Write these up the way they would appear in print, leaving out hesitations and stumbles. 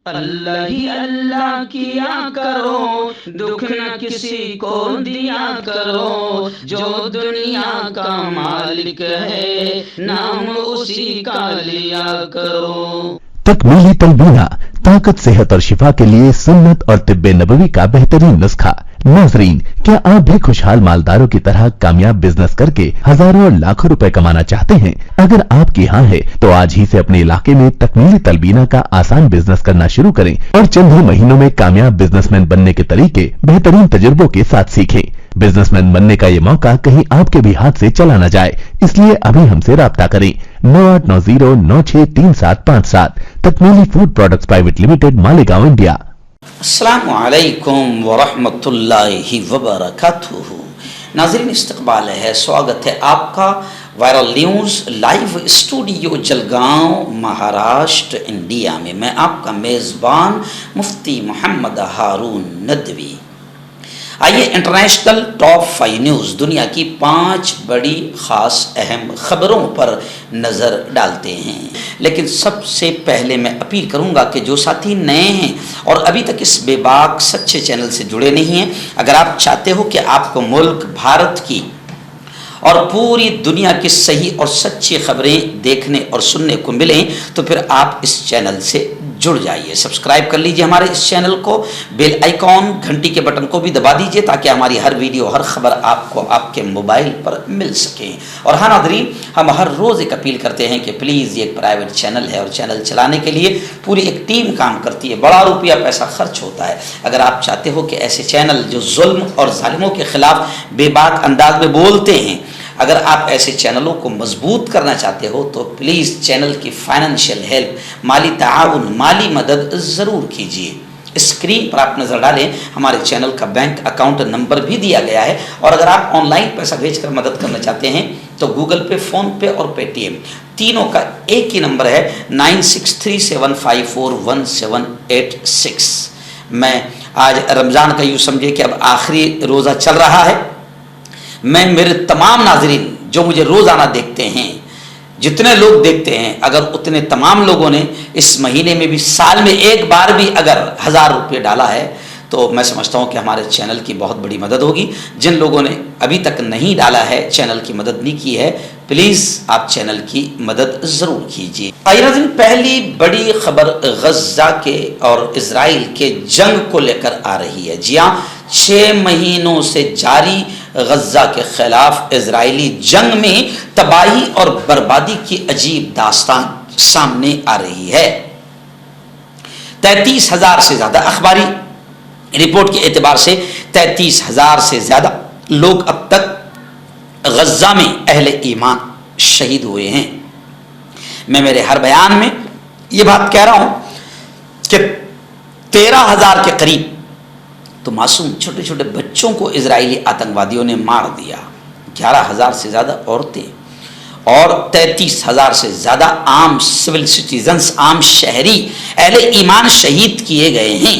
اللہ ہی اللہ کیا کرو، دکھ نہ کسی کو دیا کرو، جو دنیا کا مالک ہے نام اسی کا لیا کرو۔ تکمیلی تلبینہ، طاقت، صحت اور شفا کے لیے سنت اور طب نبوی کا بہترین نسخہ۔ ناظرین، کیا آپ بھی خوشحال مالداروں کی طرح کامیاب بزنس کر کے ہزاروں اور لاکھوں روپے کمانا چاہتے ہیں؟ اگر آپ کی ہاں ہے تو آج ہی سے اپنے علاقے میں تکمیلی تلبینہ کا آسان بزنس کرنا شروع کریں اور چند ہی مہینوں میں کامیاب بزنس مین بننے کے طریقے بہترین تجربوں کے ساتھ سیکھیں۔ بزنس مین بننے کا یہ موقع کہیں آپ کے بھی ہاتھ سے چلا نہ جائے، اس لیے ابھی ہم سے رابطہ کریں۔ 9890963757 Takmeeli food products private limited, Malegaon, India. السلام علیکم ورحمۃ اللہ وبرکاتہ۔ ناظرین، استقبال ہے، سواگت ہے آپ کا viral news live studio Jalgaon, Maharashtra, India میں۔ میں آپ کا میزبان مفتی محمد ہارون ندوی۔ آئیے انٹرنیشنل ٹاپ 5 نیوز، دنیا کی 5 بڑی خاص اہم خبروں پر نظر ڈالتے ہیں۔ لیکن سب سے پہلے میں اپیل کروں گا کہ جو ساتھی نئے ہیں اور ابھی تک اس بے باک سچے چینل سے جڑے نہیں ہیں، اگر آپ چاہتے ہو کہ آپ کو ملک بھارت کی اور پوری دنیا کی صحیح اور سچی خبریں دیکھنے اور سننے کو ملیں تو پھر آپ اس چینل سے جڑ جائیے، سبسکرائب کر لیجئے ہمارے اس چینل کو، بیل آئیکن گھنٹی کے بٹن کو بھی دبا دیجئے تاکہ ہماری ہر ویڈیو، ہر خبر آپ کو آپ کے موبائل پر مل سکے۔ اور ہاں ناظرین، ہم ہر روز ایک اپیل کرتے ہیں کہ پلیز یہ ایک پرائیویٹ چینل ہے اور چینل چلانے کے لیے پوری ایک ٹیم کام کرتی ہے، بڑا روپیہ پیسہ خرچ ہوتا ہے۔ اگر آپ چاہتے ہو کہ ایسے چینل جو ظلم اور ظالموں کے خلاف بے باک انداز میں بولتے ہیں، اگر آپ ایسے چینلوں کو مضبوط کرنا چاہتے ہو تو پلیز چینل کی فائنینشیل ہیلپ، مالی تعاون، مالی مدد ضرور کیجیے۔ اسکرین پر آپ نظر ڈالیں، ہمارے چینل کا بینک اکاؤنٹ نمبر بھی دیا گیا ہے، اور اگر آپ آن لائن پیسہ بھیج کر مدد کرنا چاہتے ہیں تو گوگل پے، فون پے اور پے ٹی ایم تینوں کا ایک ہی نمبر ہے 9637541786۔ میں آج رمضان کا یوں سمجھے کہ اب آخری روزہ چل رہا ہے، میں میرے تمام ناظرین جو مجھے روزانہ دیکھتے ہیں، جتنے لوگ دیکھتے ہیں، اگر اتنے تمام لوگوں نے اس مہینے میں بھی، سال میں ایک بار بھی اگر 1000 روپے ڈالا ہے تو میں سمجھتا ہوں کہ ہمارے چینل کی بہت بڑی مدد ہوگی۔ جن لوگوں نے ابھی تک نہیں ڈالا ہے، چینل کی مدد نہیں کی ہے، پلیز آپ چینل کی مدد ضرور کیجیے۔ ناظرین، پہلی بڑی خبر غزہ کے اور اسرائیل کے جنگ کو لے کر آ رہی ہے۔ جی ہاں، 6 مہینوں سے جاری غزہ کے خلاف اسرائیلی جنگ میں تباہی اور بربادی کی عجیب داستان سامنے آ رہی ہے۔ 33,000 سے زیادہ، اخباری رپورٹ کے اعتبار سے 33,000 سے زیادہ لوگ اب تک غزہ میں اہل ایمان شہید ہوئے ہیں۔ میں میرے ہر بیان میں یہ بات کہہ رہا ہوں کہ 13,000 کے قریب تو معصوم چھوٹے چھوٹے بچوں کو اسرائیلی آتنکوادیوں نے مار دیا، 11,000 سے زیادہ عورتیں اور 33,000 سے زیادہ عام سول سٹیزنز، عام شہری اہل ایمان شہید کیے گئے ہیں۔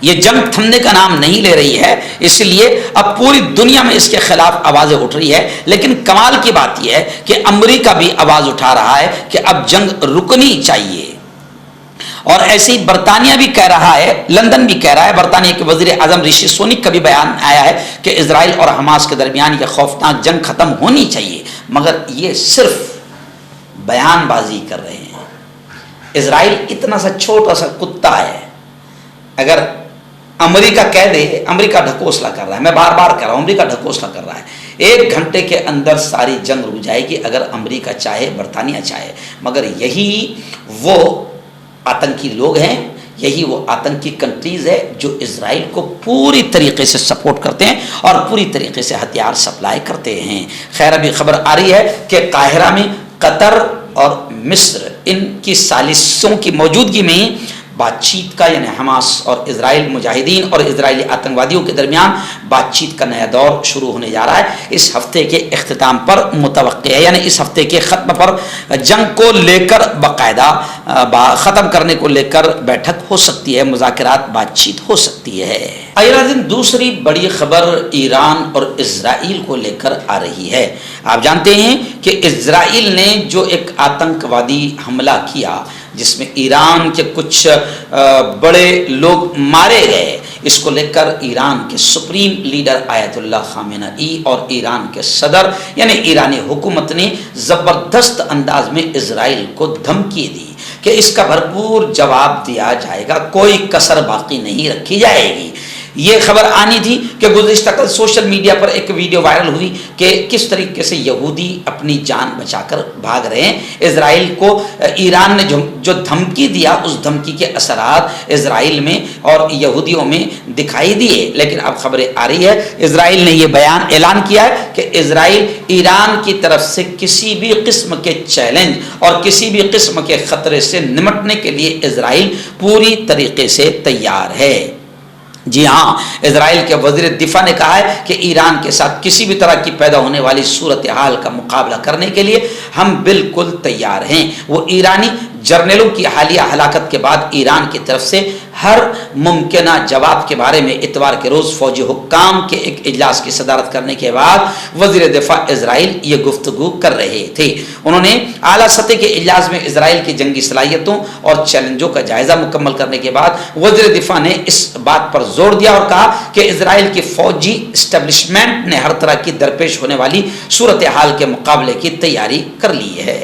یہ جنگ تھمنے کا نام نہیں لے رہی ہے، اس لیے اب پوری دنیا میں اس کے خلاف آوازیں اٹھ رہی ہے۔ لیکن کمال کی بات یہ ہے کہ امریکہ بھی آواز اٹھا رہا ہے کہ اب جنگ رکنی چاہیے، اور ایسے ہی برطانیہ بھی کہہ رہا ہے، لندن بھی کہہ رہا ہے، برطانیہ کے وزیر اعظم رشی سونک کا بھی بیان آیا ہے کہ اسرائیل اور حماس کے درمیان یہ خوفناک جنگ ختم ہونی چاہیے، مگر یہ صرف بیان بازی کر رہے ہیں۔ اسرائیل اتنا سا چھوٹا سا کتا ہے، اگر امریکہ کہہ دے، امریکہ ڈھکوسلا کر رہا ہے، میں بار بار کہہ رہا ہوں، امریکہ ڈھکوسلا کر رہا ہے، 1 گھنٹے کے اندر ساری جنگ رک جائے گی اگر امریکہ چاہے، برطانیہ چاہے، مگر یہی وہ آتنکی لوگ ہیں، یہی وہ آتنکی کنٹریز ہے جو اسرائیل کو پوری طریقے سے سپورٹ کرتے ہیں اور پوری طریقے سے ہتھیار سپلائی کرتے ہیں۔ خیر، ابھی خبر آ رہی ہے کہ قاہرہ میں قطر اور مصر، ان کی ثالثوں کی موجودگی میں بات چیت کا، یعنی حماس اور اسرائیل مجاہدین اور اسرائیلی آتنکوادیوں کے درمیان بات چیت کا نیا دور شروع ہونے جا رہا ہے۔ اس ہفتے کے اختتام پر متوقع ہے، یعنی اس ہفتے کے ختم پر جنگ کو لے کر باقاعدہ ختم کرنے کو لے کر بیٹھک ہو سکتی ہے، مذاکرات، بات چیت ہو سکتی ہے۔ دوسری بڑی خبر ایران اور اسرائیل کو لے کر آ رہی ہے۔ آپ جانتے ہیں کہ اسرائیل نے جو ایک آتنکوادی حملہ کیا جس میں ایران کے کچھ بڑے لوگ مارے گئے، اس کو لے کر ایران کے سپریم لیڈر آیت اللہ خامنئی اور ایران کے صدر یعنی ایرانی حکومت نے زبردست انداز میں اسرائیل کو دھمکی دی کہ اس کا بھرپور جواب دیا جائے گا، کوئی کسر باقی نہیں رکھی جائے گی۔ یہ خبر آنی تھی کہ گزشتہ کل سوشل میڈیا پر ایک ویڈیو وائرل ہوئی کہ کس طریقے سے یہودی اپنی جان بچا کر بھاگ رہے ہیں۔ اسرائیل کو ایران نے جو دھمکی دیا، اس دھمکی کے اثرات اسرائیل میں اور یہودیوں میں دکھائی دیے، لیکن اب خبریں آ رہی ہے اسرائیل نے یہ اعلان کیا ہے کہ اسرائیل ایران کی طرف سے کسی بھی قسم کے چیلنج اور کسی بھی قسم کے خطرے سے نمٹنے کے لیے اسرائیل پوری طریقے سے تیار ہے۔ جی ہاں، اسرائیل کے وزیر دفاع نے کہا ہے کہ ایران کے ساتھ کسی بھی طرح کی پیدا ہونے والی صورتحال کا مقابلہ کرنے کے لیے ہم بالکل تیار ہیں۔ وہ ایرانی جرنیلوں کی حالیہ ہلاکت کے بعد ایران کی طرف سے ہر ممکنہ جواب کے بارے میں اتوار کے روز فوجی حکام کے ایک اجلاس کی صدارت کرنے کے بعد وزیر دفاع اسرائیل یہ گفتگو کر رہے تھے۔ انہوں نے اعلیٰ سطح کے اجلاس میں اسرائیل کی جنگی صلاحیتوں اور چیلنجوں کا جائزہ مکمل کرنے کے بعد وزیر دفاع نے اس بات پر زور دیا اور کہا کہ اسرائیل کی فوجی اسٹیبلشمنٹ نے ہر طرح کی درپیش ہونے والی صورتحال کے مقابلے کی تیاری کر لی ہے۔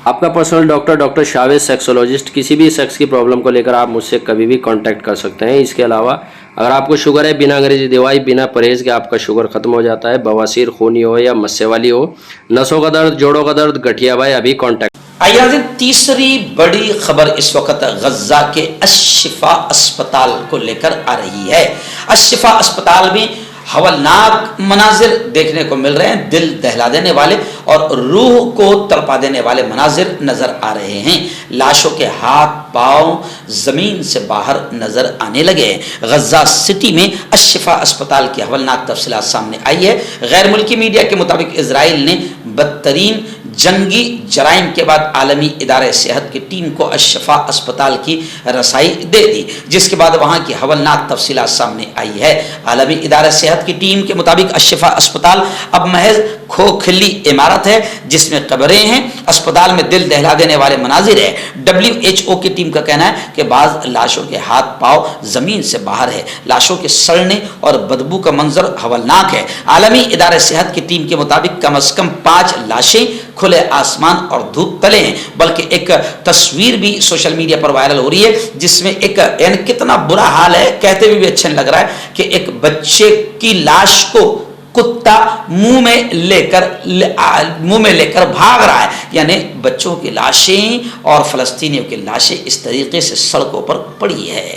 آپ کا پرسنل ڈاکٹر شاویز سیکسولوجسٹ، کسی بھی سیکس کی پرابلم کو لے کر آپ مجھ سے کبھی بھی کانٹیکٹ کر سکتے ہیں۔ اس کے علاوہ اگر آپ کو شوگر ہے، بنا انگریزی دوائی، بنا پرہیز کے آپ کا شوگر ختم ہو جاتا ہے، بواسیر خونی ہو یا مسے والی ہو، نسوں کا درد، جوڑوں کا درد، گٹھیا بھائی، ابھی کانٹیکٹ۔ آئیے تیسری بڑی خبر اس وقت غزہ کے الشفا اسپتال کو لے کر آ رہی ہے۔ الشفا اسپتال میں ہولناک مناظر دیکھنے کو مل رہے ہیں، دل دہلا دینے والے اور روح کو تڑپا دینے والے مناظر نظر آ رہے ہیں۔ لاشوں کے ہاتھ پاؤں زمین سے باہر نظر آنے لگے ہیں۔ غزہ سٹی میں الشفا اسپتال کی ہولناک تفصیلات سامنے آئی ہے۔ غیر ملکی میڈیا کے مطابق اسرائیل نے بدترین جنگی جرائم کے بعد عالمی ادارہ صحت کی ٹیم کو الشفا اسپتال کی رسائی دے دی، جس کے بعد وہاں کی ہولناک تفصیلات سامنے آئی ہے۔ عالمی ادارہ صحت کی ٹیم کے مطابق الشفا اسپتال اب محض کھوکھلی عمارت ہے جس میں قبریں ہیں، اسپتال میں دل دہلا دینے والے مناظر ہے۔ WHO کی ٹیم کا کہنا ہے کہ بعض لاشوں کے ہاتھ پاؤں زمین سے باہر ہے، لاشوں کے سڑنے اور بدبو کا منظر ہولناک ہے۔ عالمی ادارہ صحت کی ٹیم کے مطابق کم از کم 5 لاشیں کھلے آسمان اور دھوپ تلے ہیں، بلکہ ایک تصویر بھی سوشل میڈیا پر وائرل ہو رہی ہے جس میں ایک کتنا برا حال ہے، کہتے ہوئے بھی اچھا نہیں لگ رہا ہے کہ ایک بچے کی لاش کو کتا منہ میں لے کر بھاگ رہا ہے، یعنی بچوں کی لاشیں اور فلسطینیوں کی لاشیں اس طریقے سے سڑکوں پر پڑی ہے۔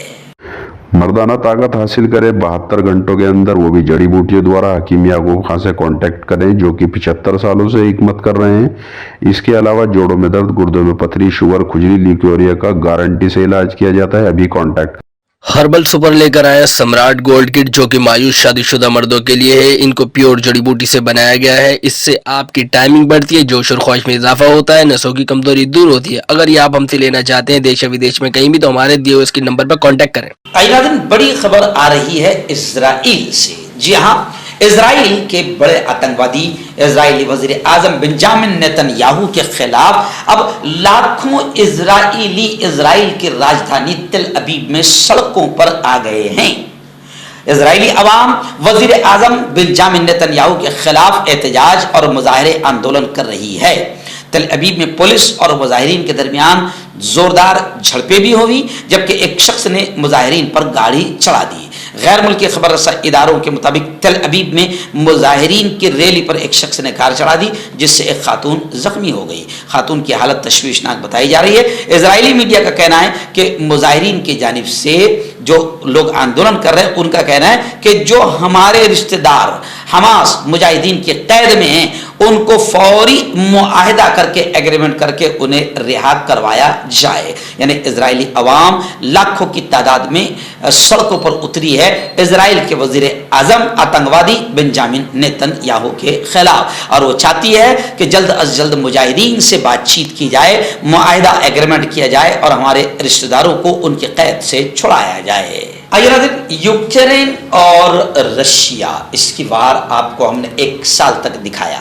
مردانہ طاقت حاصل کرے 72 گھنٹوں کے اندر، وہ بھی جڑی بوٹیوں دوارا۔ حکیم یعقوب خان سے کانٹیکٹ کریں جو کہ 75 سالوں سے حکمت کر رہے ہیں۔ اس کے علاوہ جوڑوں میں درد، گردوں میں پتھری، شوگر، کھجلی، لیکوریا کا گارنٹی سے علاج کیا جاتا ہے، ابھی کانٹیکٹ۔ ہربل سپر لے کر آیا سمراٹ گولڈ کٹ جو کہ مایوس شادی شدہ مردوں کے لیے ہے۔ ان کو پیور جڑی بوٹی سے بنایا گیا ہے، اس سے آپ کی ٹائمنگ بڑھتی ہے، جوش اور خواہش میں اضافہ ہوتا ہے، نسوں کی کمزوری دور ہوتی ہے۔ اگر یہ آپ ہم سے لینا چاہتے ہیں دیش و ودیش میں کہیں بھی، تو ہمارے دیے ہوئے اس کے نمبر پر کانٹیکٹ کریں۔ ناظرین، بڑی خبر آ رہی ہے اسرائیل سے۔ جی ہاں، اسرائیل کے بڑے آتنکوادی اسرائیلی وزیر اعظم بنجامن نیتن یاہو کے خلاف اب لاکھوں اسرائیلی اسرائیل کی راجدھانی تل ابیب میں سڑکوں پر آ گئے ہیں۔ اسرائیلی عوام وزیر اعظم بنجامن نیتن یاہو کے خلاف احتجاج اور مظاہرے آندولن کر رہی ہے۔ تل ابیب میں پولیس اور مظاہرین کے درمیان زوردار جھڑپیں بھی ہوئی، جبکہ ایک شخص نے مظاہرین پر گاڑی چڑھا دی۔ غیر ملکی خبر رساں اداروں کے مطابق تل ابیب میں مظاہرین کی ریلی پر ایک شخص نے کار چڑھا دی، جس سے ایک خاتون زخمی ہو گئی۔ خاتون کی حالت تشویشناک بتائی جا رہی ہے۔ اسرائیلی میڈیا کا کہنا ہے کہ مظاہرین کی جانب سے جو لوگ آندولن کر رہے ہیں ان کا کہنا ہے کہ جو ہمارے رشتہ دار حماس مجاہدین کی قید میں ہیں ان کو فوری معاہدہ کر کے ایگریمنٹ کر کے انہیں رہا کروایا جائے۔ یعنی اسرائیلی عوام لاکھوں کی تعداد میں سڑکوں پر اتری ہے اسرائیل کے وزیر اعظم آتنکوادی بنجامن نیتن یاہو کے خلاف، اور وہ چاہتی ہے کہ جلد از جلد مجاہدین سے بات چیت کی جائے، معاہدہ ایگریمنٹ کیا جائے اور ہمارے رشتہ داروں کو ان کی قید سے چھڑایا جائے۔ یوکرین اور رشیا، اس کی وار آپ کو ہم نے 1 سال تک دکھایا۔